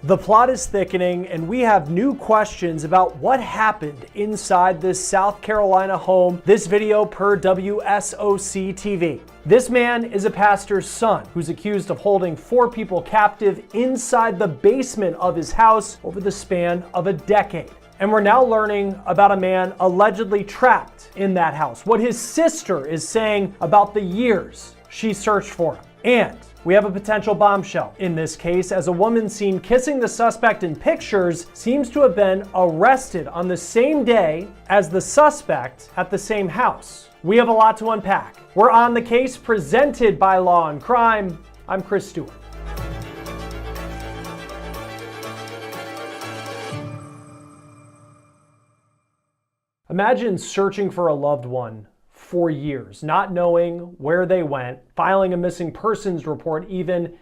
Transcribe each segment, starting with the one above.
The plot is thickening, and we have new questions about what happened inside this South Carolina home. This video per WSOC TV. This man is a pastor's son who's accused of holding 4 people captive inside the basement of his house over the span of a decade. And we're now learning about a man allegedly trapped in that house, what his sister is saying about the years she searched for him. And we have a potential bombshell in this case, as a woman seen kissing the suspect in pictures seems to have been arrested on the same day as the suspect at the same house. We have a lot to unpack. We're on the case, presented by Law&Crime. I'm Chris Stewart. Imagine searching for a loved one for years, not knowing where they went, filing a missing persons report even,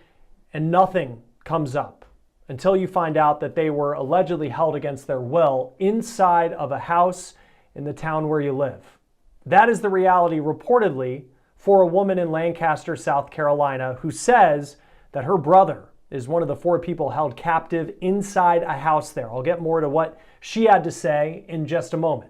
and nothing comes up until you find out that they were allegedly held against their will inside of a house in the town where you live. That is the reality, reportedly, for a woman in Lancaster, South Carolina, who says that her brother is one of the 4 people held captive inside a house there. I'll get more to what she had to say in just a moment.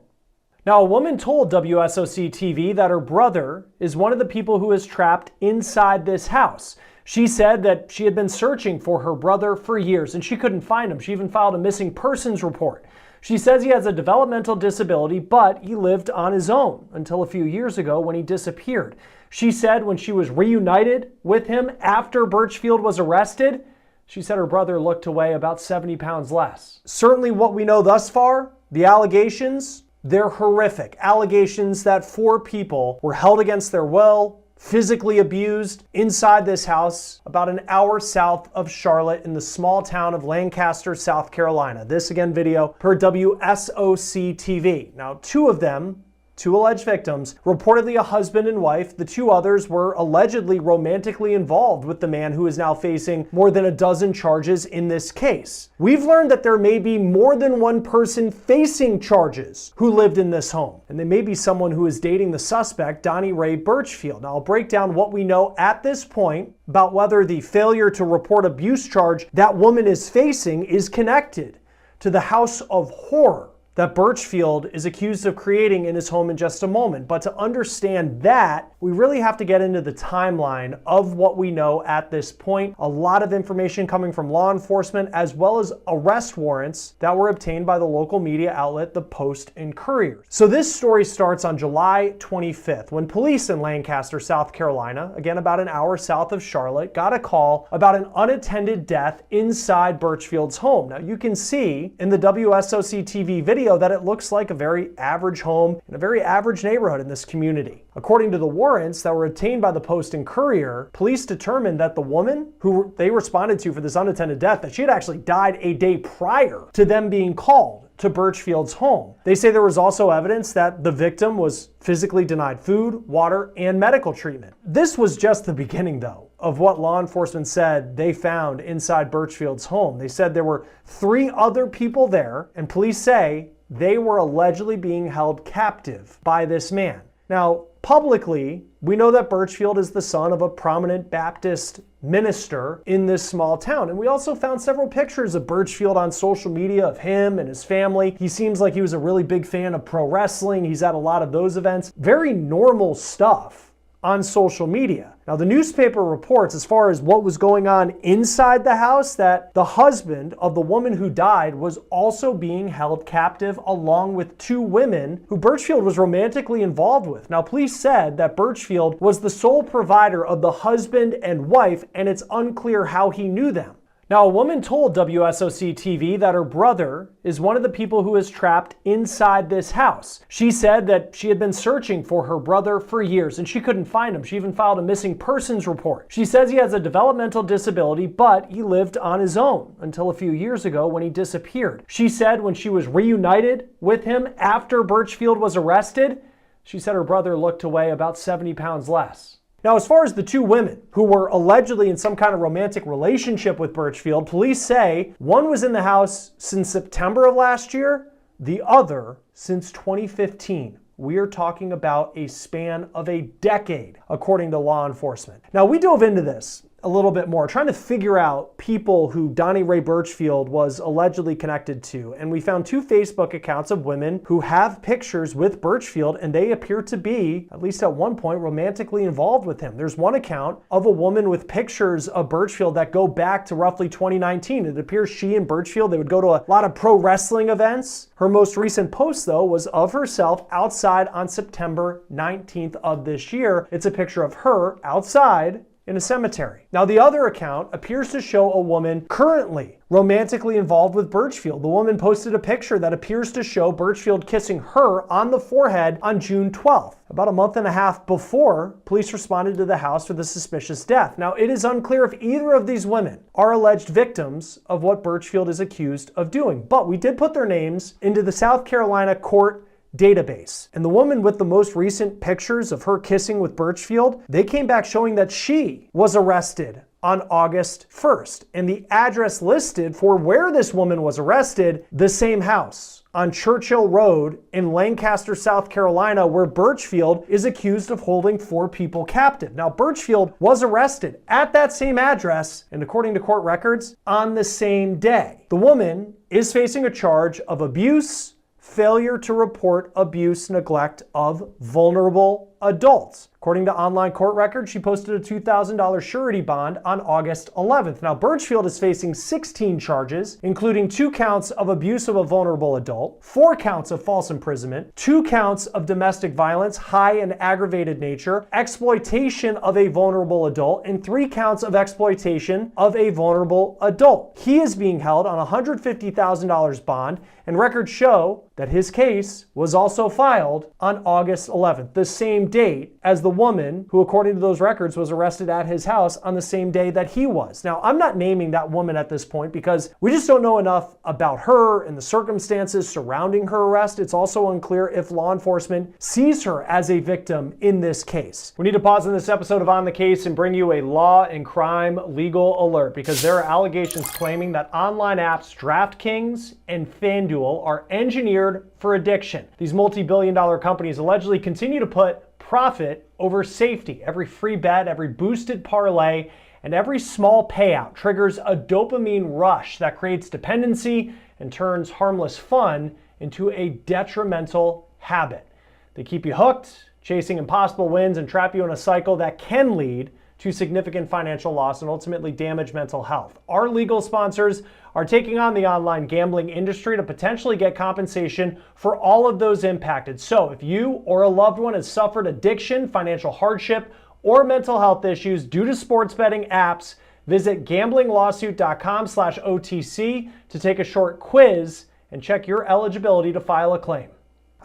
Now, a woman told WSOC TV that her brother is one of the people who is trapped inside this house. She said that she had been searching for her brother for years and she couldn't find him. She even filed a missing persons report. She says he has a developmental disability, but he lived on his own until a few years ago when he disappeared. She said when she was reunited with him after Birchfield was arrested, she said her brother looked to weigh about 70 pounds less. Certainly what we know thus far, the allegations, they're horrific. Allegations that 4 people were held against their will, physically abused inside this house about an hour south of Charlotte in the small town of Lancaster, South Carolina. This again video per WSOC TV. Now, 2 of them, 2 alleged victims, reportedly a husband and wife. The 2 others were allegedly romantically involved with the man who is now facing more than a dozen charges in this case. We've learned that there may be more than one person facing charges who lived in this home, and they may be someone who is dating the suspect, Donnie Ray Birchfield. Now, I'll break down what we know at this point about whether the failure to report abuse charge that woman is facing is connected to the house of horror that Birchfield is accused of creating in his home in just a moment. But to understand that, we really have to get into the timeline of what we know at this point. A lot of information coming from law enforcement, as well as arrest warrants that were obtained by the local media outlet, the Post and Courier. So this story starts on July 25th, when police in Lancaster, South Carolina, again about an hour south of Charlotte, got a call about an unattended death inside Birchfield's home. Now, you can see in the WSOC TV video that it looks like a very average home in a very average neighborhood in this community. According to the warrants that were obtained by the Post and Courier, police determined that the woman who they responded to for this unattended death, that she had actually died a day prior to them being called to Birchfield's home. They say there was also evidence that the victim was physically denied food, water, and medical treatment. This was just the beginning, though, of what law enforcement said they found inside Birchfield's home. They said there were 3 other people there, and police say they were allegedly being held captive by this man. Now, publicly, we know that Birchfield is the son of a prominent Baptist minister in this small town. And we also found several pictures of Birchfield on social media of him and his family. He seems like he was a really big fan of pro wrestling. He's at a lot of those events. Very normal stuff on social media. Now, the newspaper reports, as far as what was going on inside the house, that the husband of the woman who died was also being held captive along with 2 women who Birchfield was romantically involved with. Now, police said that Birchfield was the sole provider of the husband and wife, and it's unclear how he knew them. Now, a woman told WSOC TV that her brother is one of the people who is trapped inside this house. She said that she had been searching for her brother for years and she couldn't find him. She even filed a missing persons report. She says he has a developmental disability, but he lived on his own until a few years ago when he disappeared. She said when she was reunited with him after Birchfield was arrested, she said her brother looked to weigh about 70 pounds less. Now, as far as the 2 women who were allegedly in some kind of romantic relationship with Birchfield, police say one was in the house since September of last year, the other since 2015. We are talking about a span of a decade, according to law enforcement. Now, we dove into this a little bit more, trying to figure out people who Donnie Ray Birchfield was allegedly connected to. And we found 2 Facebook accounts of women who have pictures with Birchfield, and they appear to be, at least at one point, romantically involved with him. There's one account of a woman with pictures of Birchfield that go back to roughly 2019. It appears she and Birchfield, they would go to a lot of pro wrestling events. Her most recent post, though, was of herself outside on September 19th of this year. It's a picture of her outside in a cemetery. Now, the other account appears to show a woman currently romantically involved with Birchfield. The woman posted a picture that appears to show Birchfield kissing her on the forehead on June 12th, about a month and a half before police responded to the house for the suspicious death. Now, it is unclear if either of these women are alleged victims of what Birchfield is accused of doing, but we did put their names into the South Carolina court database. And the woman with the most recent pictures of her kissing with Birchfield, they came back showing that she was arrested on August 1st. And the address listed for where this woman was arrested, the same house on Churchill Road in Lancaster, South Carolina, where Birchfield is accused of holding 4 people captive. Now, Birchfield was arrested at that same address, and according to court records, on the same day. The woman is facing a charge of abuse, failure to report abuse, neglect of vulnerable adults. According to online court records, she posted a $2,000 surety bond on August 11th. Now, Birchfield is facing 16 charges, including 2 counts of abuse of a vulnerable adult, 4 counts of false imprisonment, 2 counts of domestic violence, high and aggravated nature, exploitation of a vulnerable adult, and 3 counts of exploitation of a vulnerable adult. He is being held on a $150,000 bond, and records show that his case was also filed on August 11th, the same date as the woman who, according to those records, was arrested at his house on the same day that he was. Now, I'm not naming that woman at this point because we just don't know enough about her and the circumstances surrounding her arrest. It's also unclear if law enforcement sees her as a victim in this case. We need to pause in this episode of On the Case and bring you a law and crime legal alert because there are allegations claiming that online apps DraftKings and FanDuel are engineered for addiction. These multi-billion-dollar companies allegedly continue to put profit over safety. Every free bet, every boosted parlay, and every small payout triggers a dopamine rush that creates dependency and turns harmless fun into a detrimental habit. They keep you hooked, chasing impossible wins, and trap you in a cycle that can lead to significant financial loss and ultimately damage mental health. Our legal sponsors are taking on the online gambling industry to potentially get compensation for all of those impacted. So if you or a loved one has suffered addiction, financial hardship, or mental health issues due to sports betting apps, visit gamblinglawsuit.com/OTC to take a short quiz and check your eligibility to file a claim.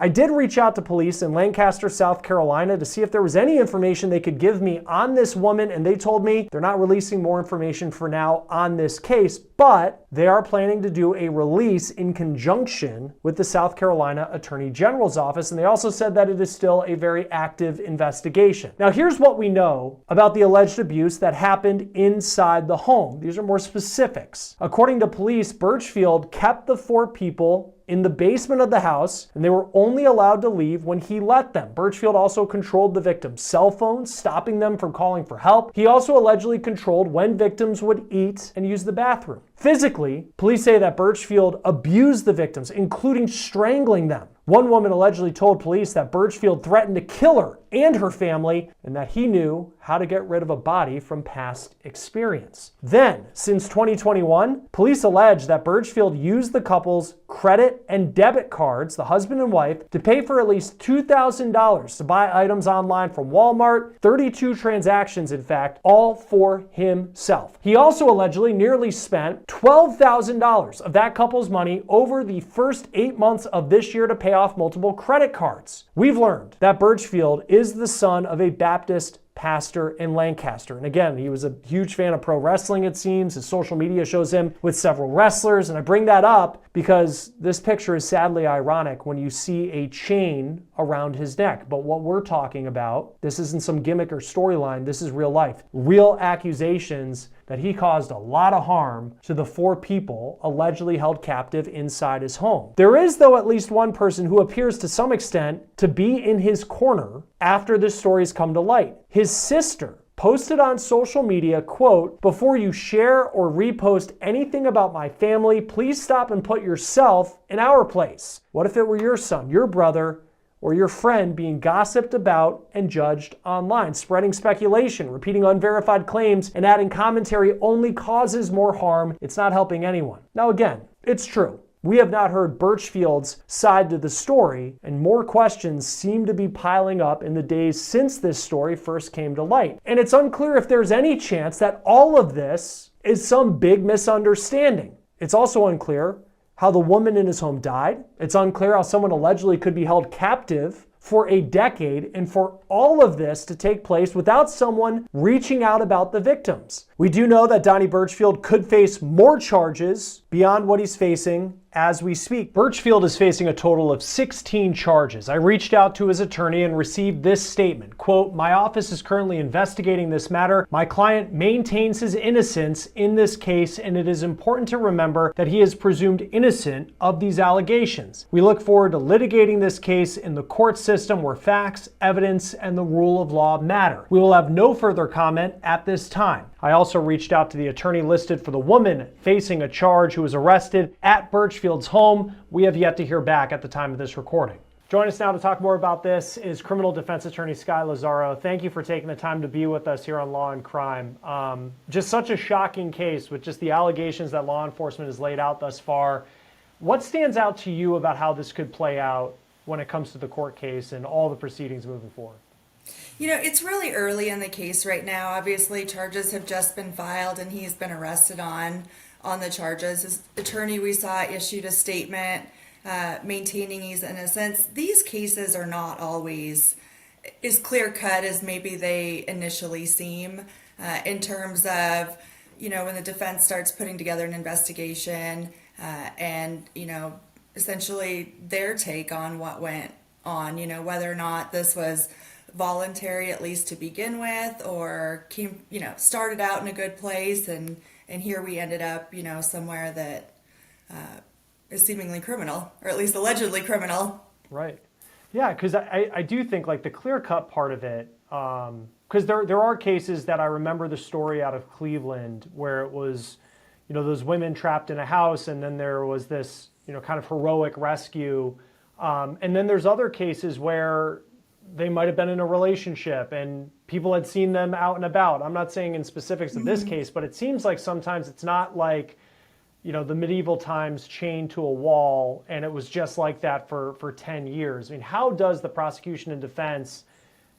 I did reach out to police in Lancaster, South Carolina to see if there was any information they could give me on this woman, and they told me they're not releasing more information for now on this case, but they are planning to do a release in conjunction with the South Carolina Attorney General's office, and they also said that it is still a very active investigation. Now, here's what we know about the alleged abuse that happened inside the home. These are more specifics. According to police, Birchfield kept the 4 people in the basement of the house, and they were only allowed to leave when he let them. Birchfield also controlled the victims' cell phones, stopping them from calling for help. He also allegedly controlled when victims would eat and use the bathroom. Physically, police say that Birchfield abused the victims, including strangling them. One woman allegedly told police that Birchfield threatened to kill her and her family, and that he knew how to get rid of a body from past experience. Then, since 2021, police allege that Birchfield used the couple's credit and debit cards, the husband and wife, to pay for at least $2,000 to buy items online from Walmart, 32 transactions, in fact, all for himself. He also allegedly nearly spent $12,000 of that couple's money over the first 8 months of this year to pay off multiple credit cards. We've learned that Birchfield is the son of a Baptist pastor in Lancaster. And again, he was a huge fan of pro wrestling, it seems. His social media shows him with several wrestlers. And I bring that up because this picture is sadly ironic when you see a chain around his neck. But what we're talking about, this isn't some gimmick or storyline. This is real life. Real accusations that he caused a lot of harm to the 4 people allegedly held captive inside his home. There is, though, at least one person who appears to some extent to be in his corner after this story's come to light. His sister posted on social media, quote, "Before you share or repost anything about my family, please stop and put yourself in our place. What if it were your son, your brother, or your friend being gossiped about and judged online? Spreading speculation, repeating unverified claims, and adding commentary only causes more harm. It's not helping anyone." Now again, it's true. We have not heard Birchfield's side to the story, and more questions seem to be piling up in the days since this story first came to light. And it's unclear if there's any chance that all of this is some big misunderstanding. It's also unclear how the woman in his home died. It's unclear how someone allegedly could be held captive for a decade, and for all of this to take place without someone reaching out about the victims. We do know that Donnie Birchfield could face more charges beyond what he's facing as we speak. Birchfield is facing a total of 16 charges. I reached out to his attorney and received this statement, quote, "My office is currently investigating this matter. My client maintains his innocence in this case, and it is important to remember that he is presumed innocent of these allegations. We look forward to litigating this case in the court system where facts, evidence, and the rule of law matter. We will have no further comment at this time." I also reached out to the attorney listed for the woman facing a charge who was arrested at Birchfield's home. We have yet to hear back at the time of this recording. Join us now to talk more about this is criminal defense attorney Sky Lazaro. Thank you for taking the time to be with us here on Law and Crime. Just such a shocking case with just the allegations that law enforcement has laid out thus far. What stands out to you about how this could play out when it comes to the court case and all the proceedings moving forward? It's really early in the case right now. Obviously, charges have just been filed and he's been arrested on the charges. His attorney, we saw, issued a statement maintaining his innocence. These cases are not always as clear-cut as maybe they initially seem in terms of, when the defense starts putting together an investigation and, essentially their take on what went on, whether or not this was voluntary at least to begin with, or came, started out in a good place and here we ended up, somewhere that is seemingly criminal, or at least allegedly criminal. Right. Yeah, because I do think like the clear-cut part of it, because there are cases that I remember the story out of Cleveland where it was, those women trapped in a house and then there was this, kind of heroic rescue. And then there's other cases where they might have been in a relationship and people had seen them out and about. I'm not saying in specifics of this case, but it seems like sometimes it's not like, the medieval times chained to a wall and it was just like that for 10 years. I mean, how does the prosecution and defense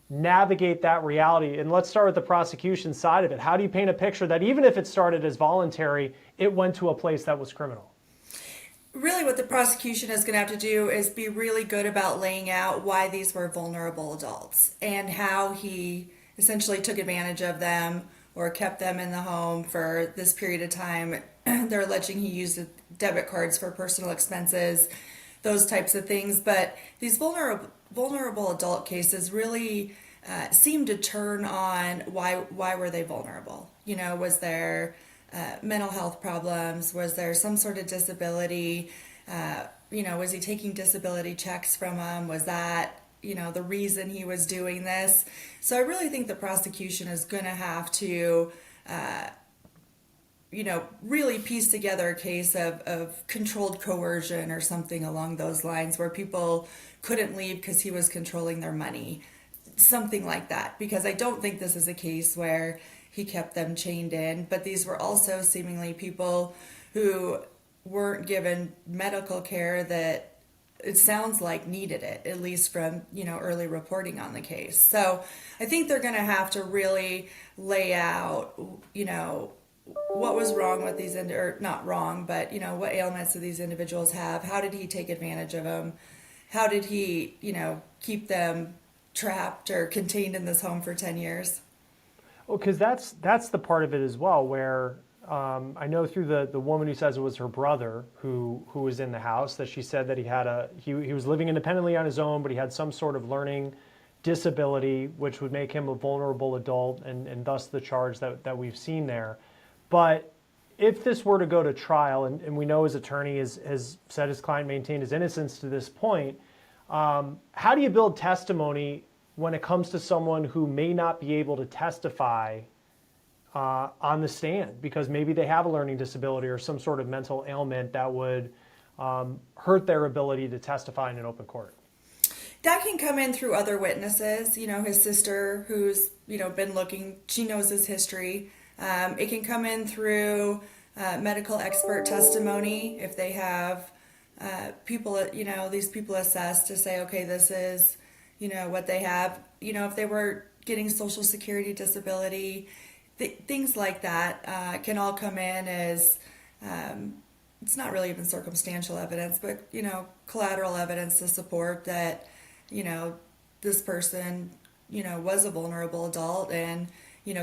navigate that reality? And let's start with the prosecution side of it. How do you paint a picture that even if it started as voluntary, it went to a place that was criminal? Really what the prosecution is going to have to do is be really good about laying out why these were vulnerable adults and how he essentially took advantage of them or kept them in the home for this period of time. They're alleging he used debit cards for personal expenses, those types of things. But these vulnerable adult cases really seem to turn on why were they vulnerable? Was there mental health problems? Was there some sort of disability? Was he taking disability checks from them? Was that, the reason he was doing this? So I really think the prosecution is going to have to, really piece together a case of controlled coercion or something along those lines where people couldn't leave because he was controlling their money. Something like that. Because I don't think this is a case where he kept them chained in, but these were also seemingly people who weren't given medical care that it sounds like needed it, at least from, early reporting on the case. So I think they're going to have to really lay out, what was wrong with these, or not wrong, but, what ailments do these individuals have? How did he take advantage of them? How did he, keep them trapped or contained in this home for 10 years? Well, because that's the part of it as well, where I know through the woman who says it was her brother who was in the house, that she said that he was living independently on his own, but he had some sort of learning disability, which would make him a vulnerable adult, and thus the charge that we've seen there. But if this were to go to trial, and we know his attorney has said his client maintained his innocence to this point, how do you build testimony when it comes to someone who may not be able to testify on the stand because maybe they have a learning disability or some sort of mental ailment that would hurt their ability to testify in an open court? That can come in through other witnesses. His sister, who's been looking, she knows his history. It can come in through medical expert testimony if they have people, these people assessed to say, okay, this is, what they have. If they were getting Social Security disability, things like that can all come in as it's not really even circumstantial evidence, but collateral evidence to support that this person was a vulnerable adult and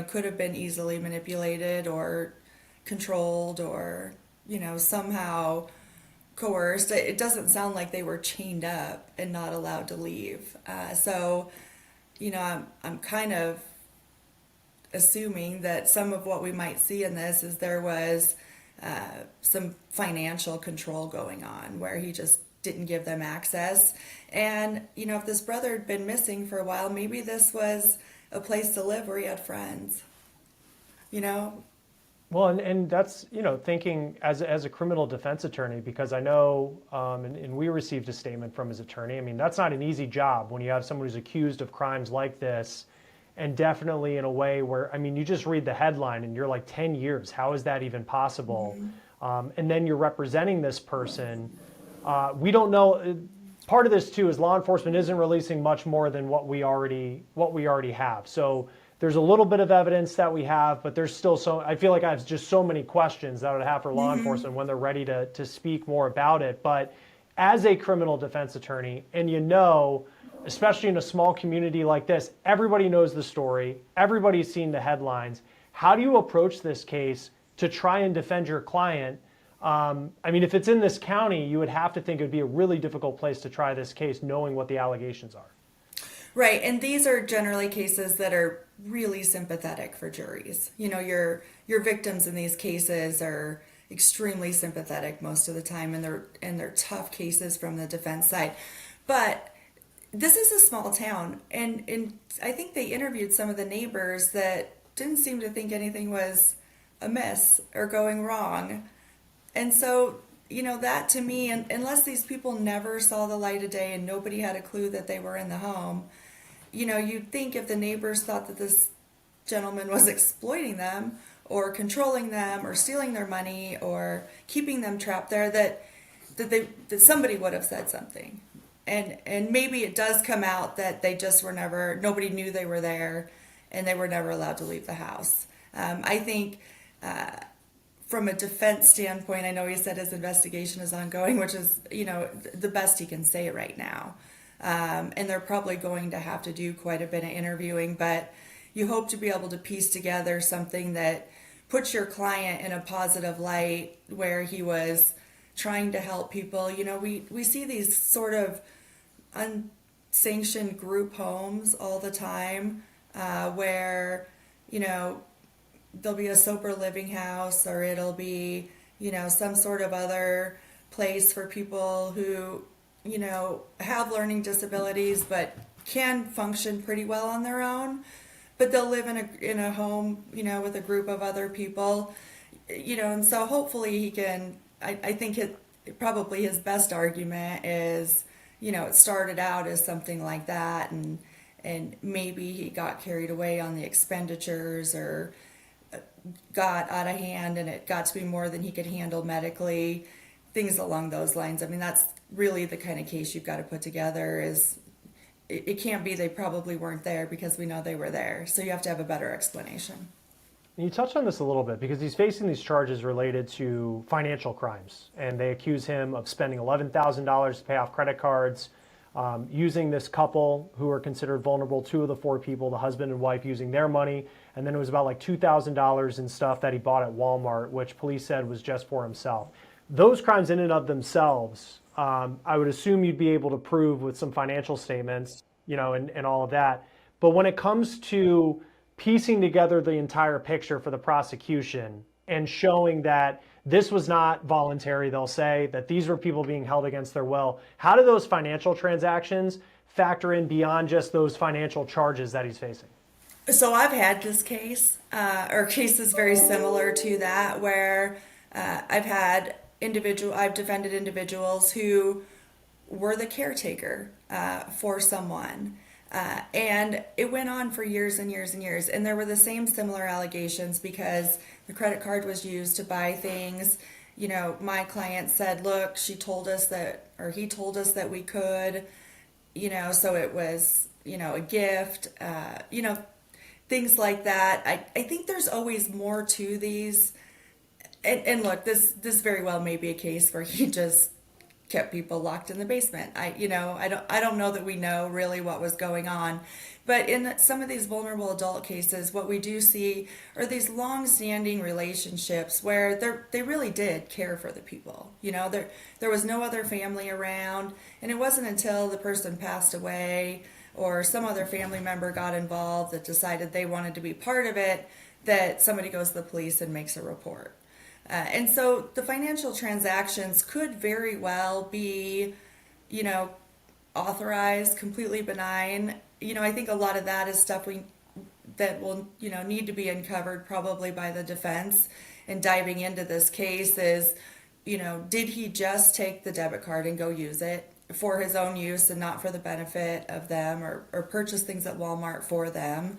could have been easily manipulated or controlled or somehow coerced. It doesn't sound like they were chained up and not allowed to leave. So I'm kind of assuming that some of what we might see in this is there was some financial control going on where he just didn't give them access. And if this brother had been missing for a while, maybe this was a place to live where he had friends. Well, and that's, thinking as a criminal defense attorney, because I know, and we received a statement from his attorney. I mean, that's not an easy job when you have someone who's accused of crimes like this, and definitely in a way where, I mean, you just read the headline and you're like, 10 years, how is that even possible? Mm-hmm. And then you're representing this person. We don't know. Part of this too is law enforcement isn't releasing much more than what we already have. So there's a little bit of evidence that we have, but there's still I feel like I have just so many questions that I would have for law enforcement when they're ready to speak more about it. But as a criminal defense attorney, and especially in a small community like this, everybody knows the story, everybody's seen the headlines. How do you approach this case to try and defend your client? I mean, if it's in this county, you would have to think it would be a really difficult place to try this case, knowing what the allegations are. Right, and these are generally cases that are really sympathetic for juries. Your victims in these cases are extremely sympathetic most of the time, and they're tough cases from the defense side. But this is a small town, and I think they interviewed some of the neighbors that didn't seem to think anything was amiss or going wrong. And so, that to me, unless these people never saw the light of day and nobody had a clue that they were in the home, you'd think if the neighbors thought that this gentleman was exploiting them or controlling them or stealing their money or keeping them trapped there, that somebody would have said something. And maybe it does come out that they just nobody knew they were there and they were never allowed to leave the house. I think from a defense standpoint, I know he said his investigation is ongoing, which is, the best he can say right now. And they're probably going to have to do quite a bit of interviewing, but you hope to be able to piece together something that puts your client in a positive light where he was trying to help people. We see these sort of unsanctioned group homes all the time where, there'll be a sober living house or it'll be, some sort of other place for people who, have learning disabilities but can function pretty well on their own. But they'll live in a home, with a group of other people, and so hopefully he can, I think probably his best argument is, it started out as something like that and maybe he got carried away on the expenditures or got out of hand and it got to be more than he could handle medically, things along those lines. I mean, that's really the kind of case you've got to put together is it can't be they probably weren't there because we know they were there. So you have to have a better explanation. You touched on this a little bit because he's facing these charges related to financial crimes, and they accuse him of spending $11,000 to pay off credit cards, using this couple who are considered vulnerable, 2 of the 4 people, the husband and wife, using their money, and then it was about like $2,000 in stuff that he bought at Walmart, which police said was just for himself. Those crimes in and of themselves, I would assume you'd be able to prove with some financial statements, and all of that. But when it comes to piecing together the entire picture for the prosecution and showing that this was not voluntary. They'll say that these were people being held against their will. How do those financial transactions factor in beyond just those financial charges that he's facing? So I've had this case, or cases very similar to that, where I've defended individuals who were the caretaker for someone. And it went on for years and years and years. And there were the same similar allegations because the credit card was used to buy things. You know, my client said, look, she told us that, or he told us that we could, you know, so it was, you know, a gift, you know, things like that. I think there's always more to these. And look, this very well may be a case where he just kept people locked in the basement. I don't know that we know really what was going on. But in some of these vulnerable adult cases, what we do see are these long-standing relationships where they really did care for the people. You know, there was no other family around, and it wasn't until the person passed away or some other family member got involved that decided they wanted to be part of it that somebody goes to the police and makes a report. And so the financial transactions could very well be, you know, authorized, completely benign. You know, I think a lot of that is stuff that will, you know, need to be uncovered probably by the defense. And diving into this case is, you know, did he just take the debit card and go use it for his own use and not for the benefit of them, or purchase things at Walmart for them?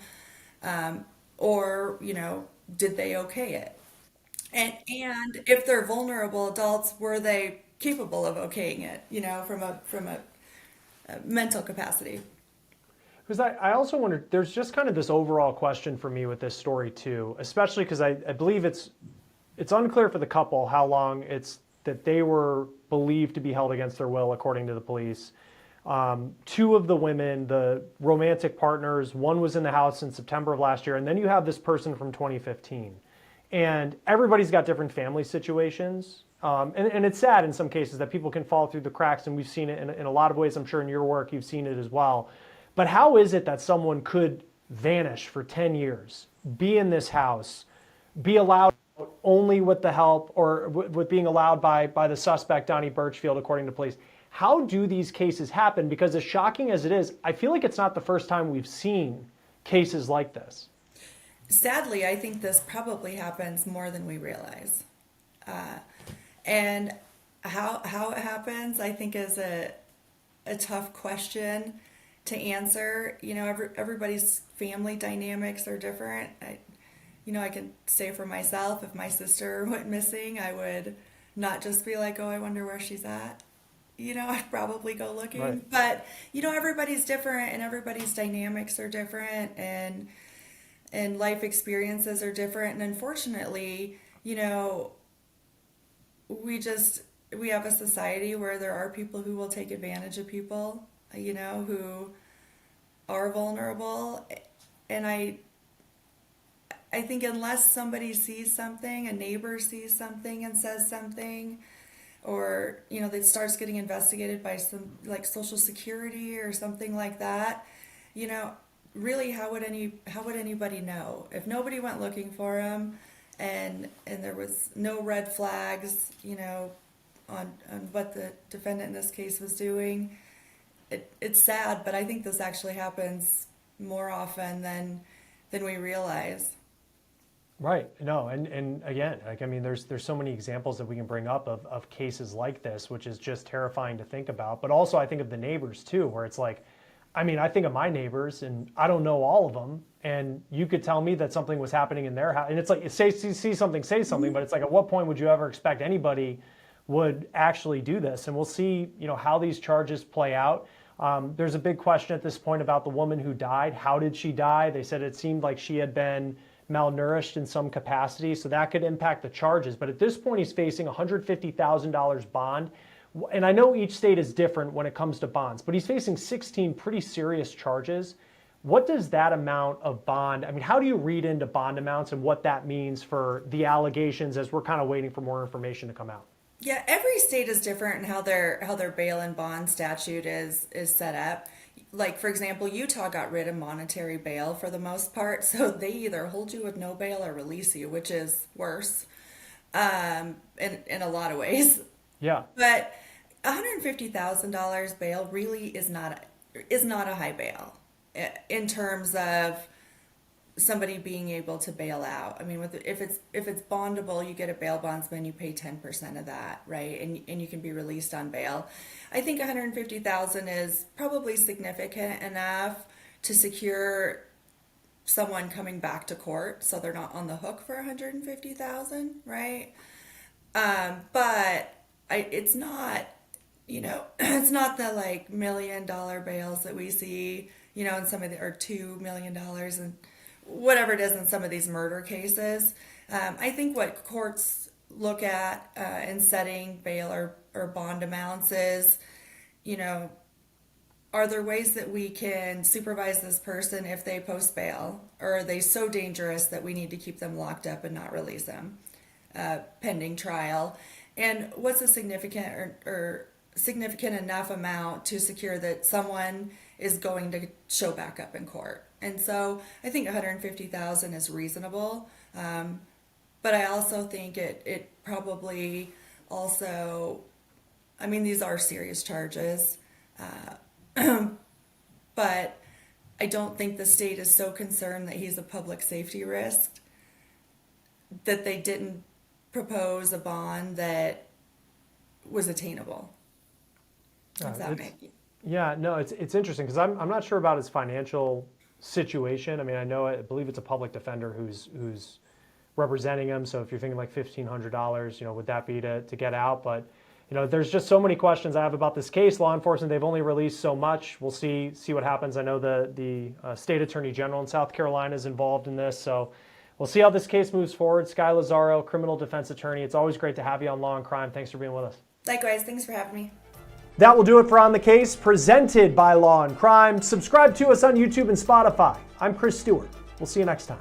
Or, you know, did they okay it? And if they're vulnerable adults, were they capable of okaying it, you know, a mental capacity? Because I also wonder, there's just kind of this overall question for me with this story too, especially because I believe it's unclear for the couple how long it's that they were believed to be held against their will, according to the police. Two of the women, the romantic partners, one was in the house in September of last year, and then you have this person from 2015. And everybody's got different family situations. And it's sad in some cases that people can fall through the cracks, and we've seen it in a lot of ways. I'm sure in your work you've seen it as well. But how is it that someone could vanish for 10 years, be in this house, be allowed only with the help or with being allowed by the suspect, Donnie Birchfield, according to police? How do these cases happen? Because as shocking as it is, I feel like it's not the first time we've seen cases like this. Sadly, I think this probably happens more than we realize. And how it happens, I think, is a tough question to answer. You know, everybody's family dynamics are different. I can say for myself, if my sister went missing, I would not just be like, oh, I wonder where she's at. You know, I'd probably go looking. Right. But, you know, everybody's different and everybody's dynamics are different, and life experiences are different. And unfortunately, you know, we have a society where there are people who will take advantage of people, you know, who are vulnerable. And I think unless somebody sees something, a neighbor sees something and says something, or, you know, that starts getting investigated by some, like, Social Security or something like that, you know, really, how would anybody know if nobody went looking for him, and there was no red flags, you know, on what the defendant in this case was doing? It's sad, but I think this actually happens more often than we realize. Right. No, and again, like, I mean, there's so many examples that we can bring up of cases like this, which is just terrifying to think about. But also I think of the neighbors too, where it's like, I mean, I think of my neighbors and I don't know all of them. And you could tell me that something was happening in their house. And it's like, see something, say something, but it's like, at what point would you ever expect anybody would actually do this? And we'll see, you know, how these charges play out. There's a big question at this point about the woman who died. How did she die? They said it seemed like she had been malnourished in some capacity, so that could impact the charges. But at this point, he's facing $150,000 bond. And I know each state is different when it comes to bonds, but he's facing 16 pretty serious charges. What does that amount of bond, I mean, how do you read into bond amounts and what that means for the allegations as we're kind of waiting for more information to come out? Yeah, every state is different in how their bail and bond statute is set up. Like, for example, Utah got rid of monetary bail for the most part, so they either hold you with no bail or release you, which is worse. in a lot of ways. Yeah. But $150,000 bail really is not a high bail in terms of somebody being able to bail out. I mean, if it's bondable, you get a bail bondsman, you pay 10% of that, right? And you can be released on bail. I think 150,000 is probably significant enough to secure someone coming back to court, so they're not on the hook for 150,000, right? But it's not, it's not the like $1 million bails that we see, in some of the, or $2 million and whatever it is in some of these murder cases. I think what courts look at in setting bail or bond amounts is, are there ways that we can supervise this person if they post bail? Or are they so dangerous that we need to keep them locked up and not release them pending trial? And what's a significant or significant enough amount to secure that someone is going to show back up in court? And so I think 150,000 is reasonable, but I also think it probably also, I mean, these are serious charges, but I don't think the state is so concerned that he's a public safety risk that they didn't propose a bond that was attainable. Does that make you? Yeah, no, it's interesting because I'm not sure about his financial situation. I mean, I believe it's a public defender who's representing him. So if you're thinking like $1,500, would that be to get out? But there's just so many questions I have about this case. Law enforcement, they've only released so much. We'll see what happens. I know the state attorney general in South Carolina is involved in this, so we'll see how this case moves forward. Sky Lazaro, criminal defense attorney. It's always great to have you on Law and Crime. Thanks for being with us. Likewise, thanks for having me. That will do it for On the Case, presented by Law and Crime. Subscribe to us on YouTube and Spotify. I'm Chris Stewart. We'll see you next time.